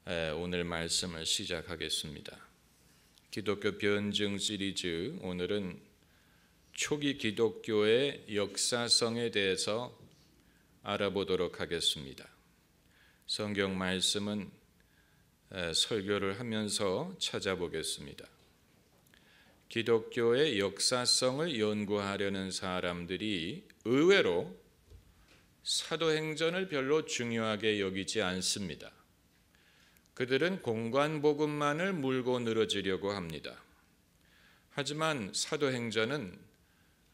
오늘 말씀을 시작하겠습니다. 기독교 변증 시리즈, 오늘은 초기 기독교의 역사성에 대해서 알아보도록 하겠습니다. 성경 말씀은 설교를 하면서 찾아보겠습니다. 기독교의 역사성을 연구하려는 사람들이 의외로 사도행전을 별로 중요하게 여기지 않습니다. 그들은 공관복음만을 물고 늘어지려고 합니다. 하지만 사도행전은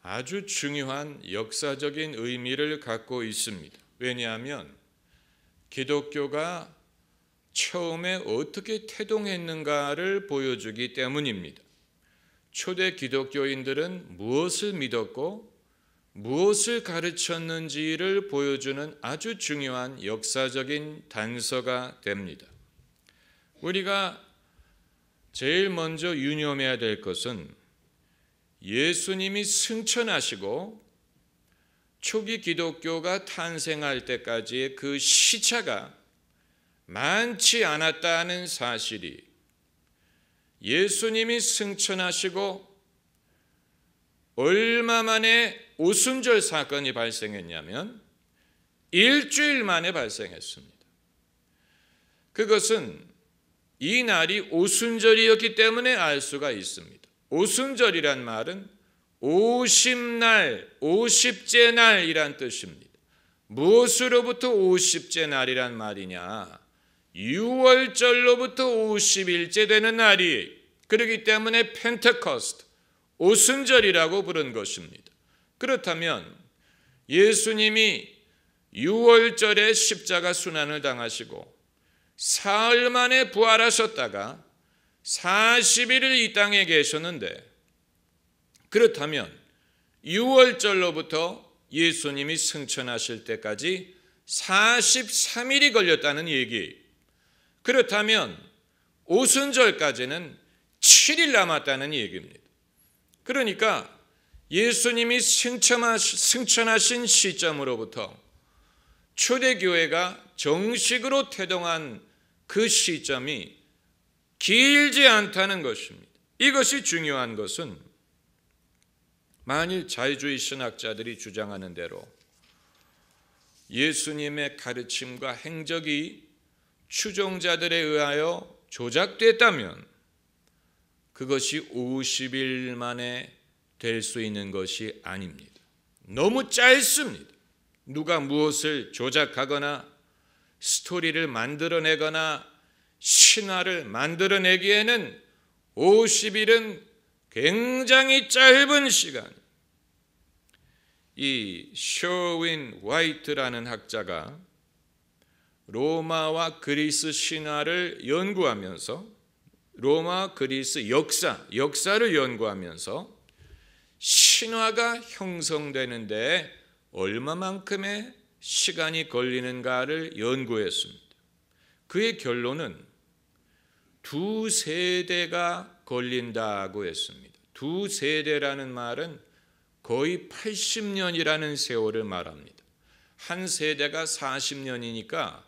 아주 중요한 역사적인 의미를 갖고 있습니다. 왜냐하면 기독교가 처음에 어떻게 태동했는가를 보여주기 때문입니다. 초대 기독교인들은 무엇을 믿었고 무엇을 가르쳤는지를 보여주는 아주 중요한 역사적인 단서가 됩니다. 우리가 제일 먼저 유념해야 될 것은 예수님이 승천하시고 초기 기독교가 탄생할 때까지의 그 시차가 많지 않았다는 사실이, 예수님이 승천하시고 얼마 만에 오순절 사건이 발생했냐면 일주일 만에 발생했습니다. 그것은 이 날이 오순절이었기 때문에 알 수가 있습니다. 오순절이란 말은 50날, 50째 날이란 뜻입니다. 무엇으로부터 50째 날이란 말이냐? 6월절로부터 50일째 되는 날이, 그렇기 때문에 펜테코스트, 오순절이라고 부른 것입니다. 그렇다면 예수님이 6월절에 십자가 순환을 당하시고 사흘 만에 부활하셨다가 40일을 이 땅에 계셨는데, 그렇다면 6월절로부터 예수님이 승천하실 때까지 43일이 걸렸다는 얘기. 그렇다면 오순절까지는 7일 남았다는 얘기입니다. 그러니까 예수님이 승천하신 시점으로부터 초대교회가 정식으로 태동한 그 시점이 길지 않다는 것입니다. 이것이 중요한 것은, 만일 자유주의 신학자들이 주장하는 대로 예수님의 가르침과 행적이 추종자들에 의하여 조작됐다면 그것이 50일 만에 될 수 있는 것이 아닙니다. 너무 짧습니다. 누가 무엇을 조작하거나 스토리를 만들어내거나 신화를 만들어내기에는 50일은 굉장히 짧은 시간. 이 셔윈 화이트라는 학자가 로마와 그리스 신화를 연구하면서, 로마 그리스 역사를 연구하면서 신화가 형성되는데 얼마만큼의 시간이 걸리는가를 연구했습니다. 그의 결론은 2세대가 걸린다고 했습니다. 2세대라는 말은 거의 80년이라는 세월을 말합니다. 한 세대가 40년이니까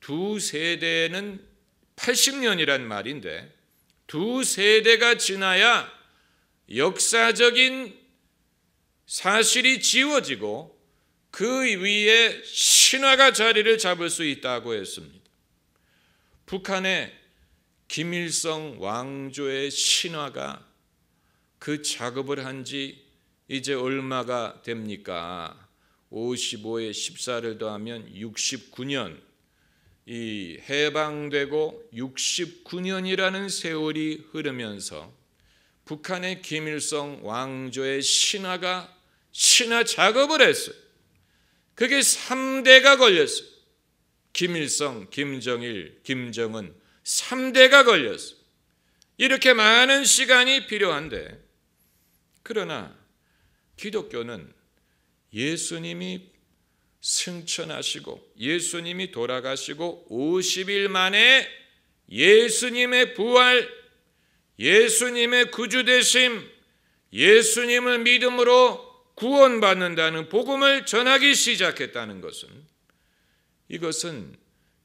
2세대는 80년이란 말인데, 2세대가 지나야 역사적인 사실이 지워지고 그 위에 신화가 자리를 잡을 수 있다고 했습니다. 북한의 김일성 왕조의 신화가 그 작업을 한 지 이제 얼마가 됩니까? 55에 14를 더하면 69년, 이 해방되고 69년이라는 세월이 흐르면서 북한의 김일성 왕조의 신화 작업을 했어요. 그게 3대가 걸렸어요. 김일성, 김정일, 김정은 3대가 걸렸어요. 이렇게 많은 시간이 필요한데, 그러나 기독교는 예수님이 승천하시고 예수님이 돌아가시고 50일 만에 예수님의 부활, 예수님의 구주되심, 예수님을 믿음으로 구원받는다는 복음을 전하기 시작했다는 것은, 이것은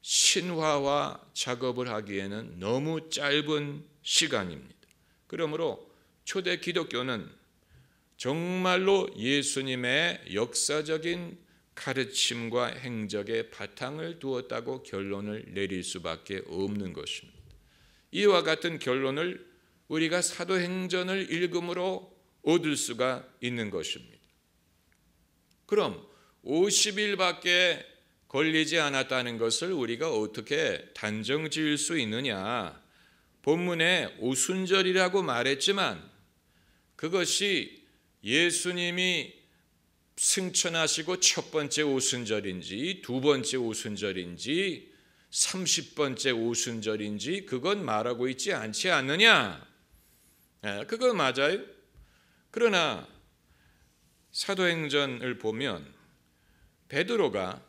신화화 작업을 하기에는 너무 짧은 시간입니다. 그러므로 초대 기독교는 정말로 예수님의 역사적인 가르침과 행적에 바탕을 두었다고 결론을 내릴 수밖에 없는 것입니다. 이와 같은 결론을 우리가 사도행전을 읽음으로 얻을 수가 있는 것입니다. 그럼 50일밖에 걸리지 않았다는 것을 우리가 어떻게 단정 지을 수 있느냐? 본문에 오순절이라고 말했지만 그것이 예수님이 승천하시고 첫 번째 오순절인지 두 번째 오순절인지 30번째 오순절인지 그건 말하고 있지 않지 않느냐? 그건 맞아요. 그러나 사도행전을 보면 베드로가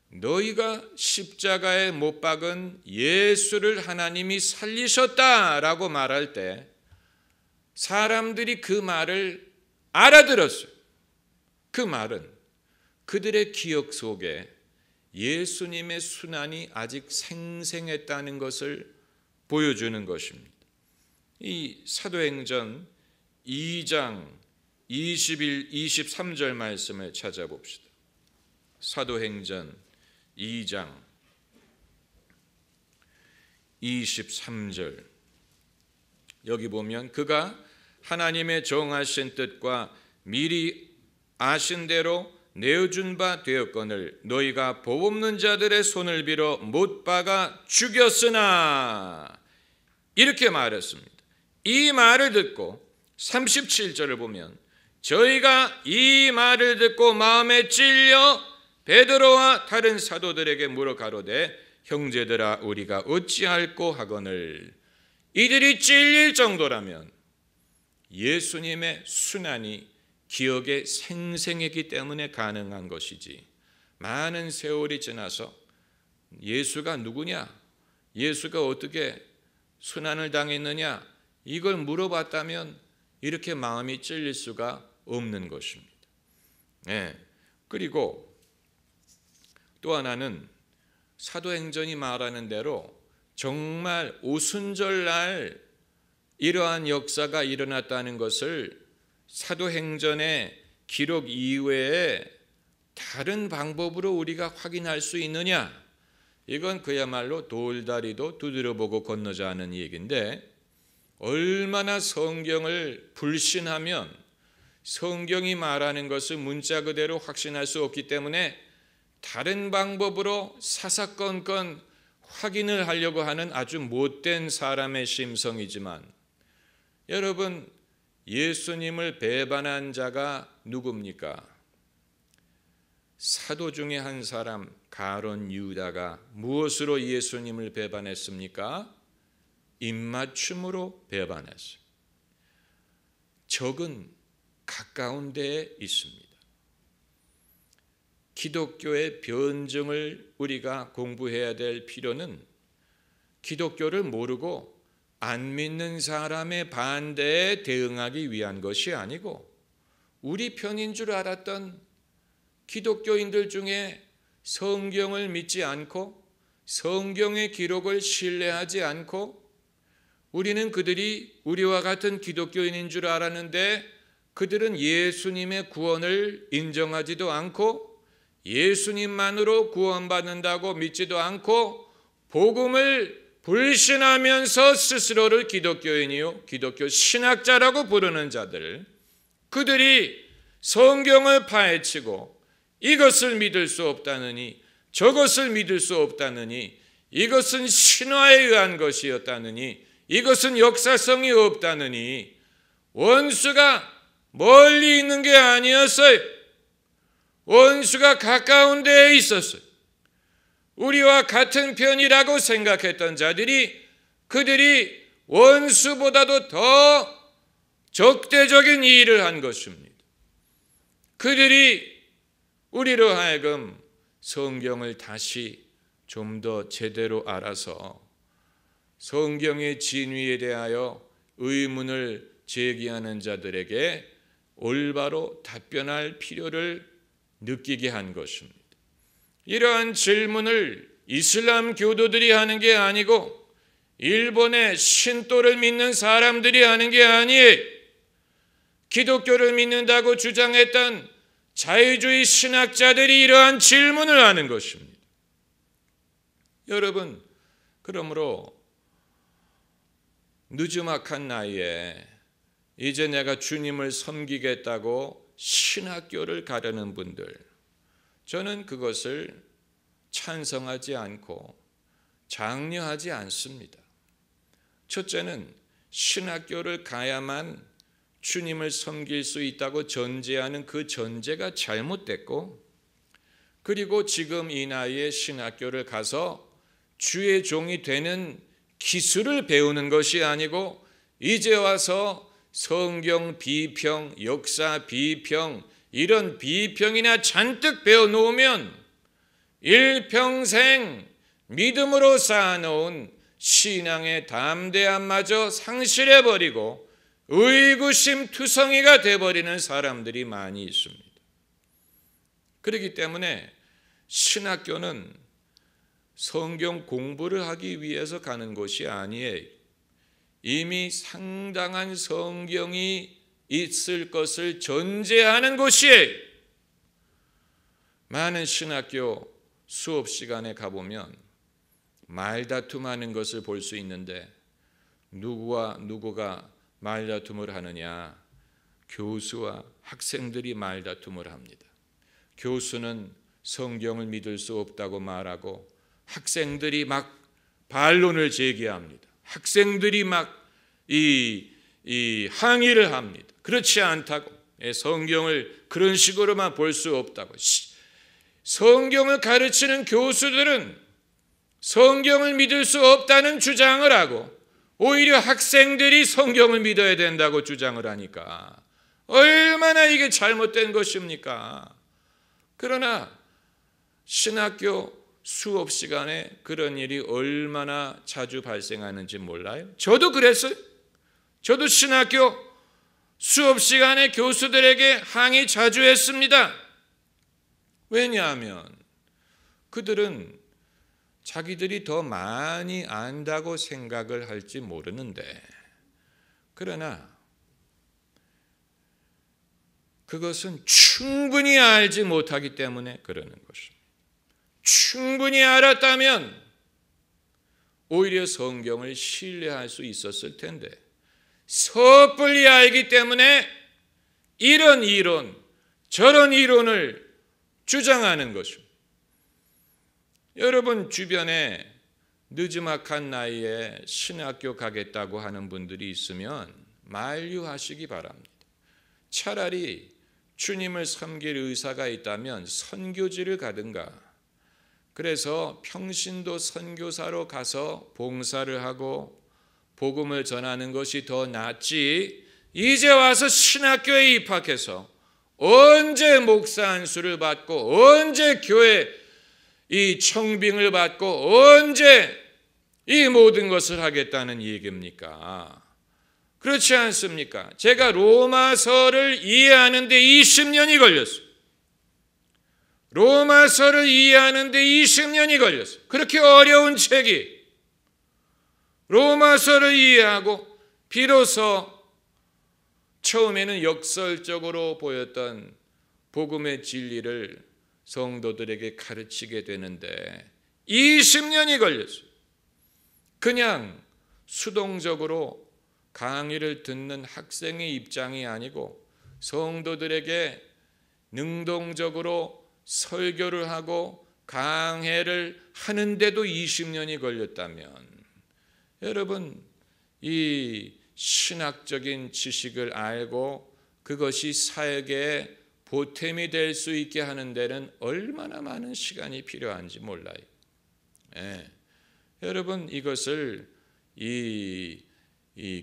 너희가 십자가에 못 박은 예수를 하나님이 살리셨다라고 말할 때 사람들이 그 말을 알아들었어요. 그 말은 그들의 기억 속에 예수님의 순환이 아직 생생했다는 것을 보여주는 것입니다. 이 사도행전 2장 21, 23절 말씀을 찾아봅시다. 사도행전 2장 23절 여기 보면 그가 하나님의 정하신 뜻과 미리 아신 대로 내어준 바 되었거늘 너희가 법 없는 자들의 손을 빌어 못 박아 죽였으나 이렇게 말했습니다. 이 말을 듣고 37절을 보면 저희가 이 말을 듣고 마음에 찔려 베드로와 다른 사도들에게 물어 가로되 형제들아 우리가 어찌할꼬 하거늘 이들이 찔릴 정도라면 예수님의 순환이 기억에 생생했기 때문에 가능한 것이지 많은 세월이 지나서 예수가 누구냐? 예수가 어떻게 순환을 당했느냐? 이걸 물어봤다면 이렇게 마음이 찔릴 수가 없는 것입니다. 그리고 또 하나는 사도행전이 말하는 대로 정말 오순절날 이러한 역사가 일어났다는 것을 사도행전의 기록 이외에 다른 방법으로 우리가 확인할 수 있느냐? 이건 그야말로 돌다리도 두드려보고 건너자 하는 얘기인데 얼마나 성경을 불신하면 성경이 말하는 것을 문자 그대로 확신할 수 없기 때문에 다른 방법으로 사사건건 확인을 하려고 하는 아주 못된 사람의 심성이지만 여러분 예수님을 배반한 자가 누굽니까? 사도 중에 한 사람 가룟 유다가 무엇으로 예수님을 배반했습니까? 입맞춤으로 배반했어요. 적은 가까운 데에 있습니다. 기독교의 변증을 우리가 공부해야 될 필요는 기독교를 모르고 안 믿는 사람의 반대에 대응하기 위한 것이 아니고 우리 편인 줄 알았던 기독교인들 중에 성경을 믿지 않고 성경의 기록을 신뢰하지 않고 우리는 그들이 우리와 같은 기독교인인 줄 알았는데 그들은 예수님의 구원을 인정하지도 않고 예수님만으로 구원받는다고 믿지도 않고 복음을 불신하면서 스스로를 기독교인이요 기독교 신학자라고 부르는 자들 그들이 성경을 파헤치고 이것을 믿을 수 없다느니 저것을 믿을 수 없다느니 이것은 신화에 의한 것이었다느니 이것은 역사성이 없다느니 원수가 멀리 있는 게 아니었어요. 원수가 가까운 데에 있었어요. 우리와 같은 편이라고 생각했던 자들이 그들이 원수보다도 더 적대적인 일을 한 것입니다. 그들이 우리로 하여금 성경을 다시 좀 더 제대로 알아서 성경의 진위에 대하여 의문을 제기하는 자들에게 올바로 답변할 필요를 느끼게 한 것입니다. 이러한 질문을 이슬람 교도들이 하는 게 아니고 일본의 신도를 믿는 사람들이 하는 게 아니에요. 기독교를 믿는다고 주장했던 자유주의 신학자들이 이러한 질문을 하는 것입니다. 여러분, 그러므로 늦지막한 나이에 이제 내가 주님을 섬기겠다고 신학교를 가려는 분들, 저는 그것을 찬성하지 않고 장려하지 않습니다. 첫째는 신학교를 가야만 주님을 섬길 수 있다고 전제하는 그 전제가 잘못됐고, 그리고 지금 이 나이에 신학교를 가서 주의 종이 되는 기술을 배우는 것이 아니고 이제 와서 성경 비평, 역사 비평, 이런 비평이나 잔뜩 배워놓으면 일평생 믿음으로 쌓아놓은 신앙의 담대함마저 상실해버리고 의구심투성이가 돼버리는 사람들이 많이 있습니다. 그렇기 때문에 신학교는 성경 공부를 하기 위해서 가는 것이 아니에요. 이미 상당한 성경이 있을 것을 전제하는 곳이에요. 많은 신학교 수업 시간에 가보면 말다툼하는 것을 볼 수 있는데, 누구와 누구가 말다툼을 하느냐? 교수와 학생들이 말다툼을 합니다. 교수는 성경을 믿을 수 없다고 말하고 학생들이 막 반론을 제기합니다. 학생들이 막 항의를 합니다. 그렇지 않다고, 성경을 그런 식으로만 볼 수 없다고. 성경을 가르치는 교수들은 성경을 믿을 수 없다는 주장을 하고 오히려 학생들이 성경을 믿어야 된다고 주장을 하니까 얼마나 이게 잘못된 것입니까? 그러나 신학교 수업 시간에 그런 일이 얼마나 자주 발생하는지 몰라요? 저도 그랬어요. 저도 신학교 수업 시간에 교수들에게 항의 자주 했습니다. 왜냐하면 그들은 자기들이 더 많이 안다고 생각을 할지 모르는데, 그러나 그것은 충분히 알지 못하기 때문에 그러는 것입니다. 충분히 알았다면 오히려 성경을 신뢰할 수 있었을 텐데, 섣불리 알기 때문에 이런 이론, 저런 이론을 주장하는 것입니다. 여러분 주변에 늦지막한 나이에 신학교 가겠다고 하는 분들이 있으면 만류하시기 바랍니다. 차라리 주님을 섬길 의사가 있다면 선교지를 가든가, 그래서 평신도 선교사로 가서 봉사를 하고 복음을 전하는 것이 더 낫지, 이제 와서 신학교에 입학해서 언제 목사 안수를 받고 언제 교회 이 청빙을 받고 언제 이 모든 것을 하겠다는 얘기입니까? 그렇지 않습니까? 제가 로마서를 이해하는 데 20년이 걸렸어요. 로마서를 이해하는 데 20년이 걸렸어요. 그렇게 어려운 책이. 로마서를 이해하고 비로소 처음에는 역설적으로 보였던 복음의 진리를 성도들에게 가르치게 되는데 20년이 걸렸어요. 그냥 수동적으로 강의를 듣는 학생의 입장이 아니고 성도들에게 능동적으로 설교를 하고 강해를 하는데도 20년이 걸렸다면, 여러분 이 신학적인 지식을 알고 그것이 사역에 보탬이 될 수 있게 하는 데는 얼마나 많은 시간이 필요한지 몰라요. 여러분 이것을 이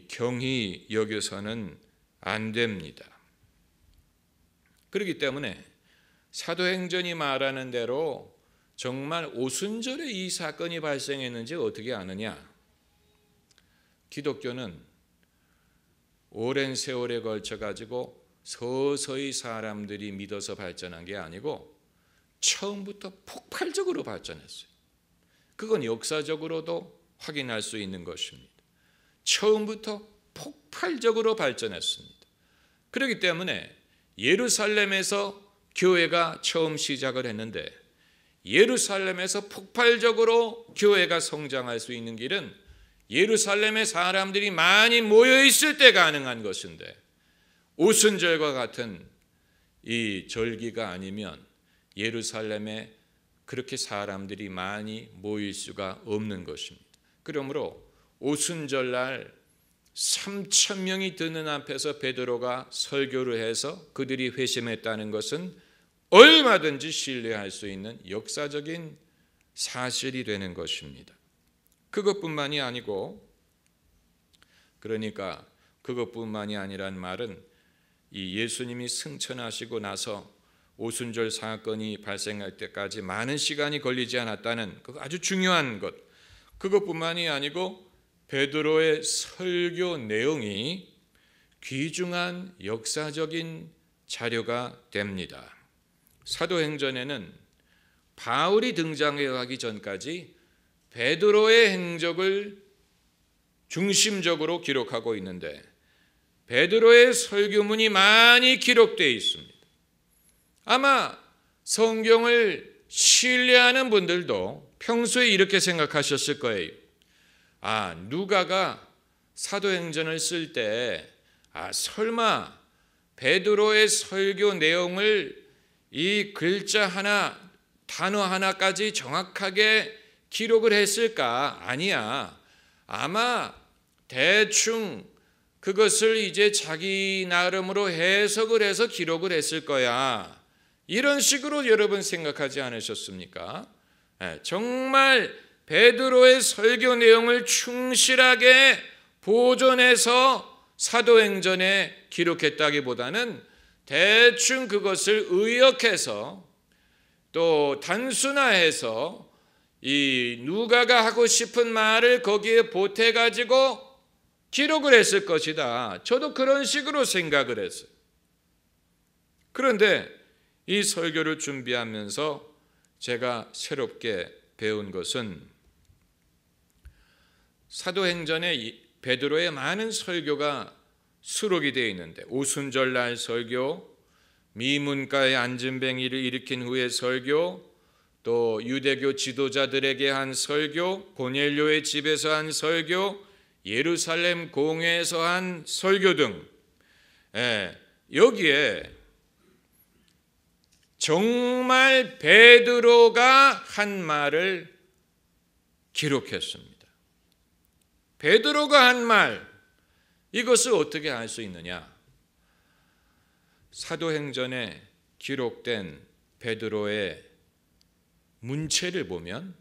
경히 여겨서는 안 됩니다. 그렇기 때문에 사도행전이 말하는 대로 정말 오순절에 이 사건이 발생했는지 어떻게 아느냐? 기독교는 오랜 세월에 걸쳐 가지고 서서히 사람들이 믿어서 발전한 게 아니고 처음부터 폭발적으로 발전했어요. 그건 역사적으로도 확인할 수 있는 것입니다. 처음부터 폭발적으로 발전했습니다. 그렇기 때문에 예루살렘에서 교회가 처음 시작을 했는데 예루살렘에서 폭발적으로 교회가 성장할 수 있는 길은 예루살렘에 사람들이 많이 모여 있을 때 가능한 것인데 오순절과 같은 이 절기가 아니면 예루살렘에 그렇게 사람들이 많이 모일 수가 없는 것입니다. 그러므로 오순절날 3,000명이 드는 앞에서 베드로가 설교를 해서 그들이 회심했다는 것은 얼마든지 신뢰할 수 있는 역사적인 사실이 되는 것입니다. 그것뿐만이 아니고, 그러니까 그것뿐만이 아니란 말은 이 예수님이 승천하시고 나서 오순절 사건이 발생할 때까지 많은 시간이 걸리지 않았다는 아주 중요한 것, 그것뿐만이 아니고 베드로의 설교 내용이 귀중한 역사적인 자료가 됩니다. 사도행전에는 바울이 등장하기 전까지 베드로의 행적을 중심적으로 기록하고 있는데 베드로의 설교문이 많이 기록되어 있습니다. 아마 성경을 신뢰하는 분들도 평소에 이렇게 생각하셨을 거예요. 누가가 사도행전을 쓸 때 설마 베드로의 설교 내용을 이 글자 하나, 단어 하나까지 정확하게 기록을 했을까? 아니야. 아마 대충 그것을 이제 자기 나름으로 해석을 해서 기록을 했을 거야. 이런 식으로 여러분 생각하지 않으셨습니까? 정말 베드로의 설교 내용을 충실하게 보존해서 사도행전에 기록했다기보다는 대충 그것을 의역해서 또 단순화해서 이 누가가 하고 싶은 말을 거기에 보태가지고 기록을 했을 것이다. 저도 그런 식으로 생각을 했어요. 그런데 이 설교를 준비하면서 제가 새롭게 배운 것은 사도행전에 베드로의 많은 설교가 수록이 되어 있는데 오순절날 설교, 미문가의 안진뱅이를 일으킨 후의 설교, 또 유대교 지도자들에게 한 설교, 고넬료의 집에서 한 설교, 예루살렘 공회에서 한 설교 등 여기에 정말 베드로가 한 말을 기록했습니다. 베드로가 한 말, 이것을 어떻게 알 수 있느냐? 사도행전에 기록된 베드로의 문체를 보면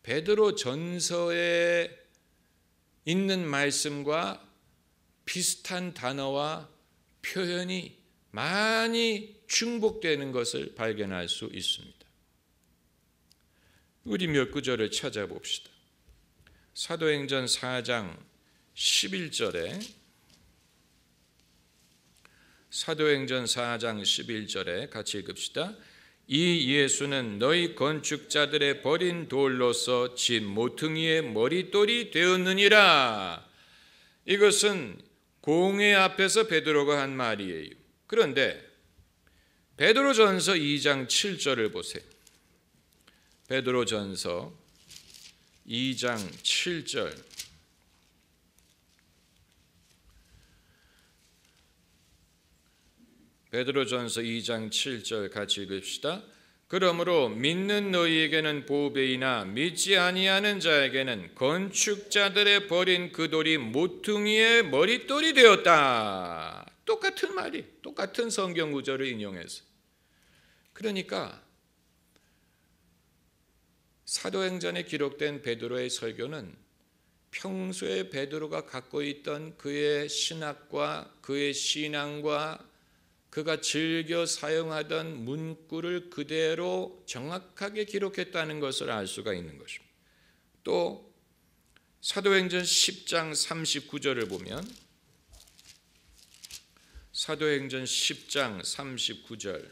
베드로 전서에 있는 말씀과 비슷한 단어와 표현이 많이 중복되는 것을 발견할 수 있습니다. 우리 몇 구절을 찾아봅시다. 사도행전 4장 11절에 사도행전 4장 11절에 같이 읽읍시다. 이 예수는 너희 건축자들의 버린 돌로서 집 모퉁이의 머릿돌이 되었느니라. 이것은 공회 앞에서 베드로가 한 말이에요. 그런데 베드로전서 2장 7절을 보세요. 베드로전서 2장 7절. 베드로전서 2장 7절 같이 읽읍시다. 그러므로 믿는 너희에게는 보배이나 믿지 아니하는 자에게는 건축자들의 버린 그 돌이 모퉁이의 머릿돌이 되었다. 똑같은 말이, 똑같은 성경 구절을 인용해서. 그러니까 사도행전에 기록된 베드로의 설교는 평소에 베드로가 갖고 있던 그의 신학과 그의 신앙과 그가 즐겨 사용하던 문구를 그대로 정확하게 기록했다는 것을 알 수가 있는 것입니다. 또 사도행전 10장 39절을 보면 사도행전 10장 39절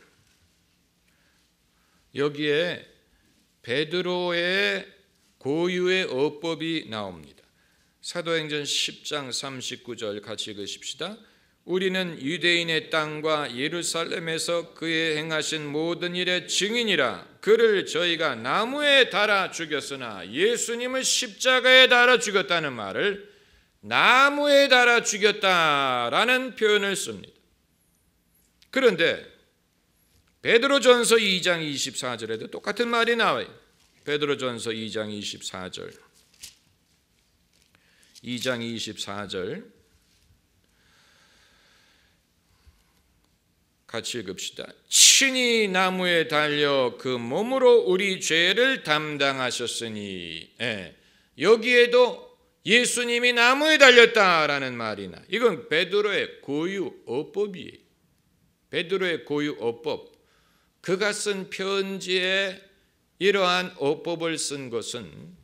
여기에 베드로의 고유의 어법이 나옵니다. 사도행전 10장 39절 같이 읽으십시다. 우리는 유대인의 땅과 예루살렘에서 그의 행하신 모든 일의 증인이라. 그를 저희가 나무에 달아 죽였으나 예수님을 십자가에 달아 죽였다는 말을 나무에 달아 죽였다라는 표현을 씁니다. 그런데 베드로전서 2장 24절에도 똑같은 말이 나와요. 베드로전서 2장 24절. 2장 24절 같이 읽읍시다. 친히 나무에 달려 그 몸으로 우리 죄를 담당하셨으니. 여기에도 예수님이 나무에 달렸다라는 말이나 이건 베드로의 고유 어법이에요. 베드로의 고유 어법. 그가 쓴 편지에 이러한 어법을 쓴 것은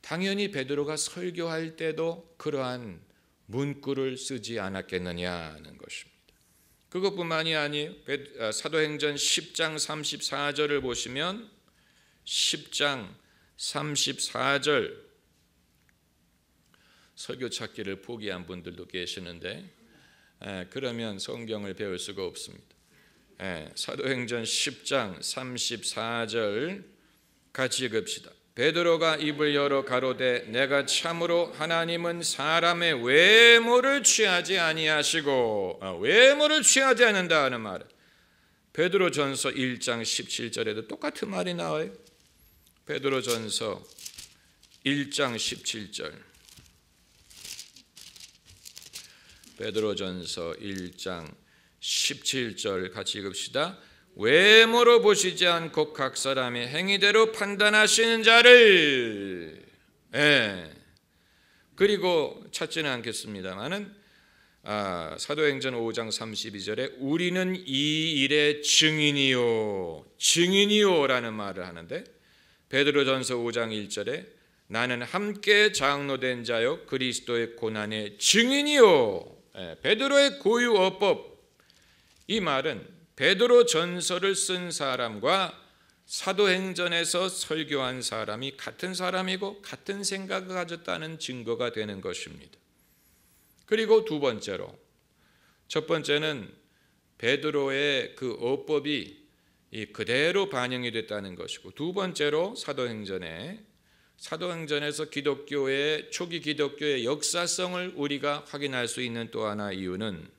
당연히 베드로가 설교할 때도 그러한 문구를 쓰지 않았겠느냐는 것입니다. 그것뿐만이 아니에요. 사도행전 10장 34절을 보시면 10장 34절 설교 찾기를 포기한 분들도 계시는데 그러면 성경을 배울 수가 없습니다. 사도행전 10장 34절 같이 읽읍시다. 베드로가 입을 열어 가로되 내가 참으로 하나님은 사람의 외모를 취하지 아니하시고 외모를 취하지 않는다 하는 말은 베드로전서 1장 17절에도 똑같은 말이 나와요. 베드로전서 1장 17절. 베드로전서 1장 17절 같이 읽읍시다. 외모로 보시지 않고 각 사람의 행위대로 판단하시는 자를. 그리고 찾지는 않겠습니다만은 사도행전 5장 32절에 우리는 이 일의 증인이요라는 말을 하는데 베드로전서 5장 1절에 나는 함께 장로된 자요 그리스도의 고난의 증인이요. 베드로의 고유 어법. 이 말은 베드로 전서를 쓴 사람과 사도행전에서 설교한 사람이 같은 사람이고 같은 생각을 가졌다는 증거가 되는 것입니다. 그리고 두 번째로, 첫 번째는 베드로의 그 어법이 그대로 반영이 됐다는 것이고, 두 번째로 사도행전에서 기독교의 초기 기독교의 역사성을 우리가 확인할 수 있는 또 하나 이유는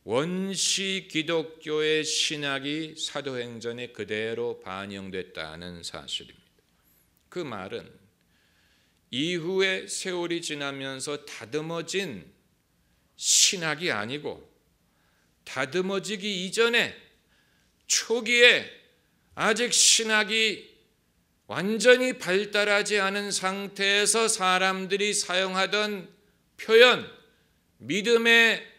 원시 기독교의 신학이 사도행전에 그대로 반영됐다는 사실입니다. 그 말은 이후에 세월이 지나면서 다듬어진 신학이 아니고 다듬어지기 이전에 초기에 아직 신학이 완전히 발달하지 않은 상태에서 사람들이 사용하던 표현, 믿음의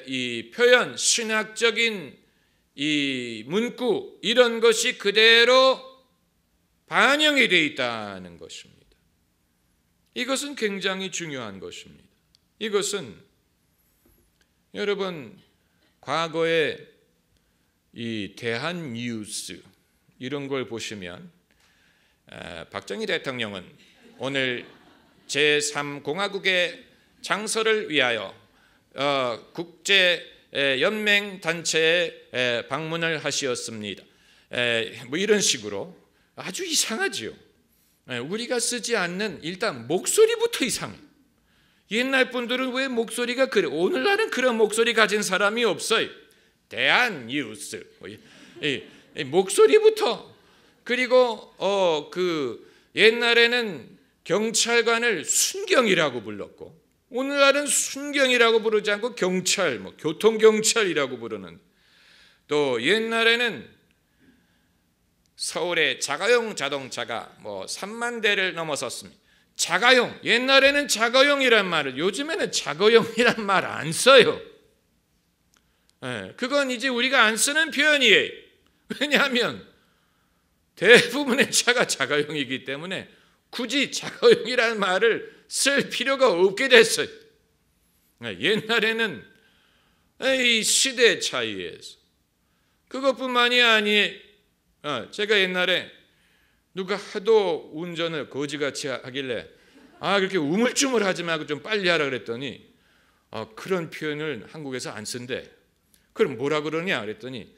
이 표현, 신학적인 이 문구 이런 것이 그대로 반영이 되어 있다는 것입니다. 이것은 굉장히 중요한 것입니다. 이것은 여러분 과거에 이 대한뉴스 이런 걸 보시면 박정희 대통령은 오늘 제3공화국의 장서를 위하여 국제 연맹 단체에 방문을 하시었습니다. 뭐 이런 식으로 아주 이상하지요. 우리가 쓰지 않는 일단 목소리부터 이상해. 옛날 분들은 왜 목소리가 그래? 오늘날은 그런 목소리 가진 사람이 없어요. 대한뉴스 목소리부터. 그리고 그 옛날에는 경찰관을 순경이라고 불렀고 오늘날은 순경이라고 부르지 않고 경찰, 교통경찰이라고 부르는. 또 옛날에는 서울의 자가용 자동차가 3만 대를 넘어섰습니다. 자가용, 옛날에는 자가용이란 말을, 요즘에는 자가용이란 말 안 써요. 그건 이제 우리가 안 쓰는 표현이에요. 왜냐하면 대부분의 차가 자가용이기 때문에 굳이 자가용이라는 말을 쓸 필요가 없게 됐어요. 옛날에는 이 시대 차이에서 그것뿐만이 아니에요. 제가 옛날에 누가 하도 운전을 거지같이 하길래 그렇게 우물쭈물하지 말고 좀 빨리 하라 그랬더니 그런 표현을 한국에서 안 쓴대. 그럼 뭐라 그러냐 그랬더니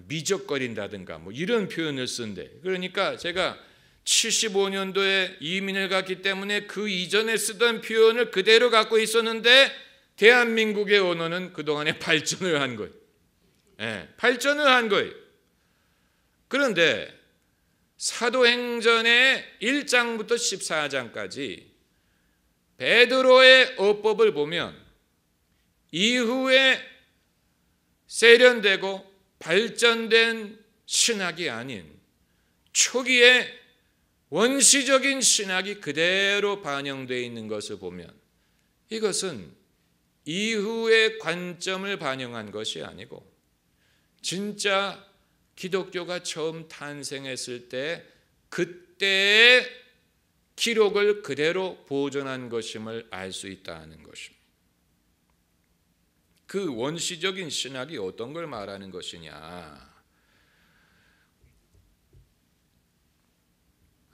미적거린다든가 뭐 이런 표현을 쓴대. 그러니까 제가 75년도에 이민을 갔기 때문에 그 이전에 쓰던 표현을 그대로 갖고 있었는데 대한민국의 언어는 그동안에 발전을 한 거예요. 발전을 한 거예요. 그런데 사도행전의 1장부터 14장까지 베드로의 어법을 보면 이후에 세련되고 발전된 신학이 아닌 초기에 원시적인 신학이 그대로 반영되어 있는 것을 보면 이것은 이후의 관점을 반영한 것이 아니고 진짜 기독교가 처음 탄생했을 때 그때의 기록을 그대로 보존한 것임을 알 수 있다는 것입니다. 그 원시적인 신학이 어떤 걸 말하는 것이냐?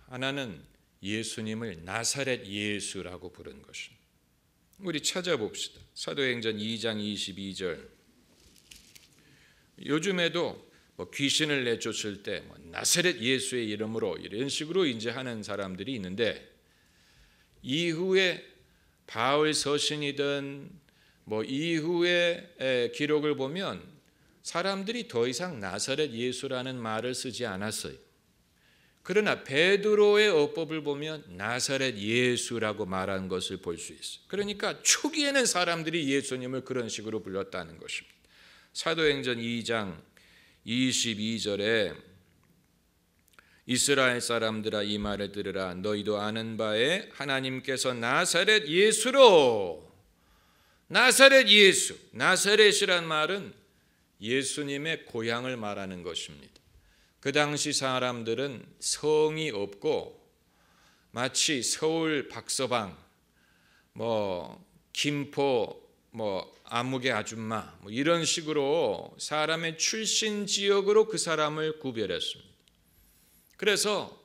하나는 예수님을 나사렛 예수라고 부른 것입니다. 우리 찾아봅시다. 사도행전 2장 22절. 요즘에도 귀신을 내쫓을 때 나사렛 예수의 이름으로 이런 식으로 이제 하는 사람들이 있는데 이후에 바울 서신이든 이후의 기록을 보면 사람들이 더 이상 나사렛 예수라는 말을 쓰지 않았어요. 그러나 베드로의 어법을 보면 나사렛 예수라고 말한 것을 볼 수 있어요. 그러니까 초기에는 사람들이 예수님을 그런 식으로 불렀다는 것입니다. 사도행전 2장 22절에 이스라엘 사람들아 이 말을 들으라. 너희도 아는 바에 하나님께서 나사렛 예수로, 나사렛 예수, 나사렛이란 말은 예수님의 고향을 말하는 것입니다. 그 당시 사람들은 성이 없고 마치 서울 박서방, 김포, 아무개 아줌마 이런 식으로 사람의 출신 지역으로 그 사람을 구별했습니다. 그래서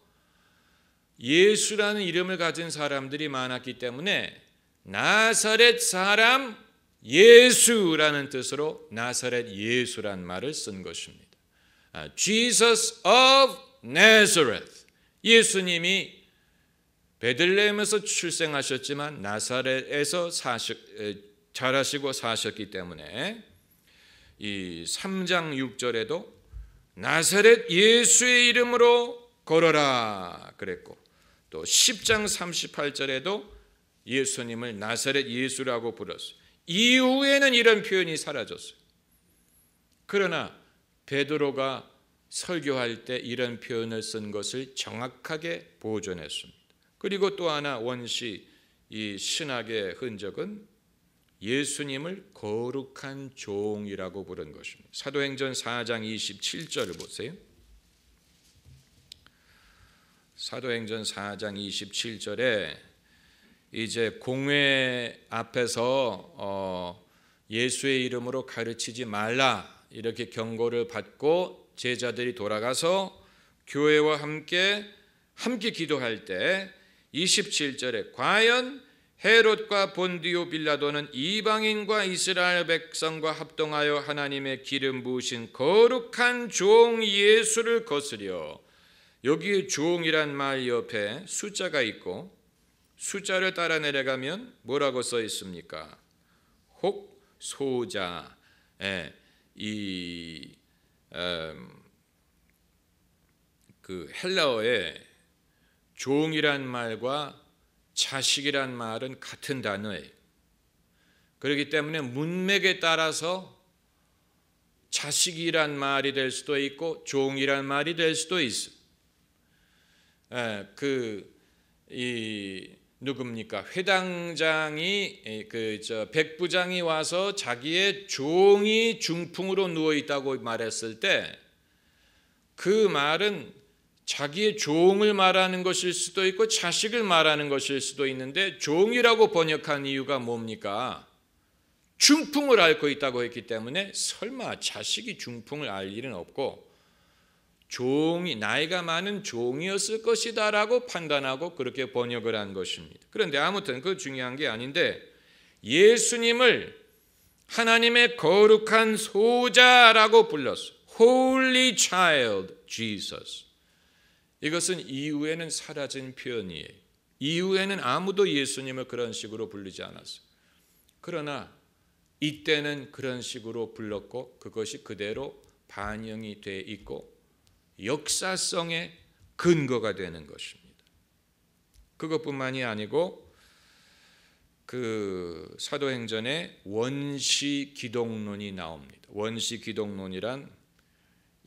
예수라는 이름을 가진 사람들이 많았기 때문에 나사렛 사람 예수라는 뜻으로 나사렛 예수란 말을 쓴 것입니다. Jesus of Nazareth. 예수님이 베들레헴에서 출생하셨지만 나사렛에서 자라시고 사셨기 때문에 이 3장 6절에도 나사렛 예수의 이름으로 걸어라 그랬고 또 10장 38절에도 예수님을 나사렛 예수라고 불렀어요. 이후에는 이런 표현이 사라졌어요. 그러나 베드로가 설교할 때 이런 표현을 쓴 것을 정확하게 보존했습니다. 그리고 또 하나 원시 이 신학의 흔적은 예수님을 거룩한 종이라고 부른 것입니다. 사도행전 4장 27절을 보세요. 사도행전 4장 27절에 이제 공회 앞에서 예수의 이름으로 가르치지 말라 이렇게 경고를 받고 제자들이 돌아가서 교회와 함께 기도할 때 27절에 과연 헤롯과 본디오 빌라도는 이방인과 이스라엘 백성과 합동하여 하나님의 기름 부으신 거룩한 종 예수를 거스려, 여기에 종이란 말 옆에 숫자가 있고 숫자를 따라 내려가면 뭐라고 써 있습니까? 혹 소자. 그 헬라어에 종이란 말과 자식이란 말은 같은 단어예요. 그렇기 때문에 문맥에 따라서 자식이란 말이 될 수도 있고 종이란 말이 될 수도 있어요. 누굽니까? 회당장이 백부장이 와서 자기의 종이 중풍으로 누워 있다고 말했을 때 그 말은 자기의 종을 말하는 것일 수도 있고 자식을 말하는 것일 수도 있는데 종이라고 번역한 이유가 뭡니까? 중풍을 앓고 있다고 했기 때문에 설마 자식이 중풍을 알 일은 없고 나이가 많은 종이었을 것이다라고 판단하고 그렇게 번역을 한 것입니다. 그런데 아무튼 그 중요한 게 아닌데, 예수님을 하나님의 거룩한 소자라고 불렀어. Holy Child Jesus. 이것은 이후에는 사라진 표현이에요. 이후에는 아무도 예수님을 그런 식으로 부르지 않았어요. 그러나 이때는 그런 식으로 불렀고 그것이 그대로 반영이 돼 있고 역사성의 근거가 되는 것입니다. 그것뿐만이 아니고 그 사도행전에 원시기독론이 나옵니다. 원시기독론이란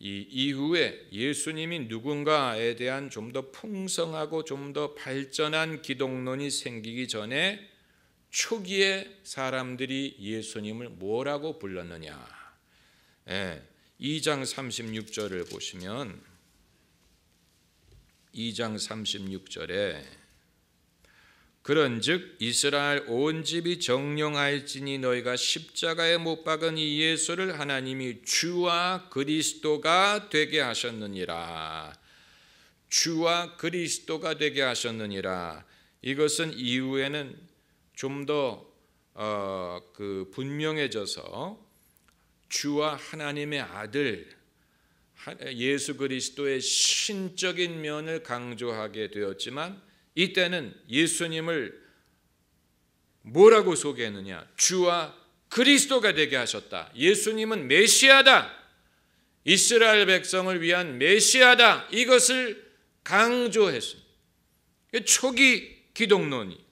이 이후에 예수님이 누군가에 대한 좀 더 풍성하고 좀 더 발전한 기독론이 생기기 전에 초기에 사람들이 예수님을 뭐라고 불렀느냐. 2장 36절을 보시면 2장 36절에 그런즉 이스라엘 온 집이 정령할지니 너희가 십자가에 못 박은 이 예수를 하나님이 주와 그리스도가 되게 하셨느니라. 주와 그리스도가 되게 하셨느니라. 이것은 이후에는 좀 더 분명해져서 주와 하나님의 아들 예수 그리스도의 신적인 면을 강조하게 되었지만, 이때는 예수님을 뭐라고 소개했느냐? 주와 그리스도가 되게 하셨다. 예수님은 메시아다. 이스라엘 백성을 위한 메시아다. 이것을 강조했습니다. 초기 기독론이.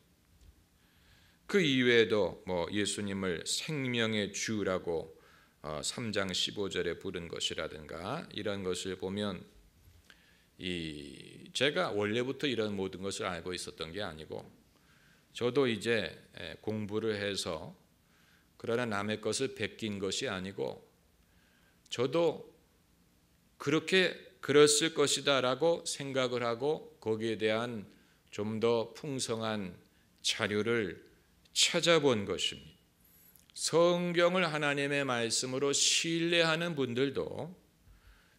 그 이외에도 예수님을 생명의 주라고 3장 15절에 부른 것이라든가 이런 것을 보면, 제가 원래부터 이런 모든 것을 알고 있었던 게 아니고, 저도 이제 공부를 해서, 그러나 남의 것을 베낀 것이 아니고 저도 그렇게 그랬을 것이다라고 생각을 하고 거기에 대한 좀 더 풍성한 자료를 찾아본 것입니다. 성경을 하나님의 말씀으로 신뢰하는 분들도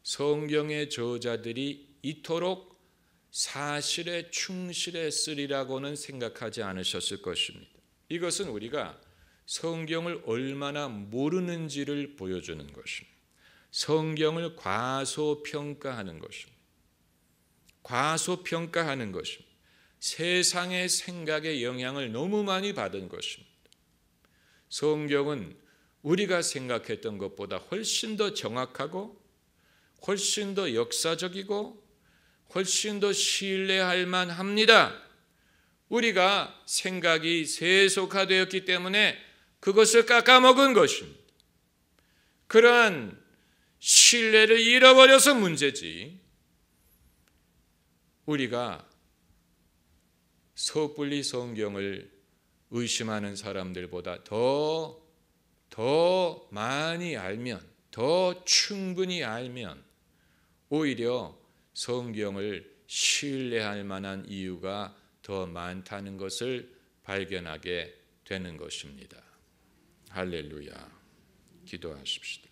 성경의 저자들이 이토록 사실에 충실했으리라고는 생각하지 않으셨을 것입니다. 이것은 우리가 성경을 얼마나 모르는지를 보여주는 것입니다. 성경을 과소평가하는 것입니다. 과소평가하는 것입니다. 세상의 생각의 영향을 너무 많이 받은 것입니다. 성경은 우리가 생각했던 것보다 훨씬 더 정확하고 훨씬 더 역사적이고 훨씬 더 신뢰할 만합니다. 우리가 생각이 세속화되었기 때문에 그것을 깎아먹은 것입니다. 그러한 신뢰를 잃어버려서 문제지, 우리가 섣불리 성경을 의심하는 사람들보다 더 많이 알면, 더 충분히 알면 오히려 성경을 신뢰할 만한 이유가 더 많다는 것을 발견하게 되는 것입니다. 할렐루야. 기도하십시다.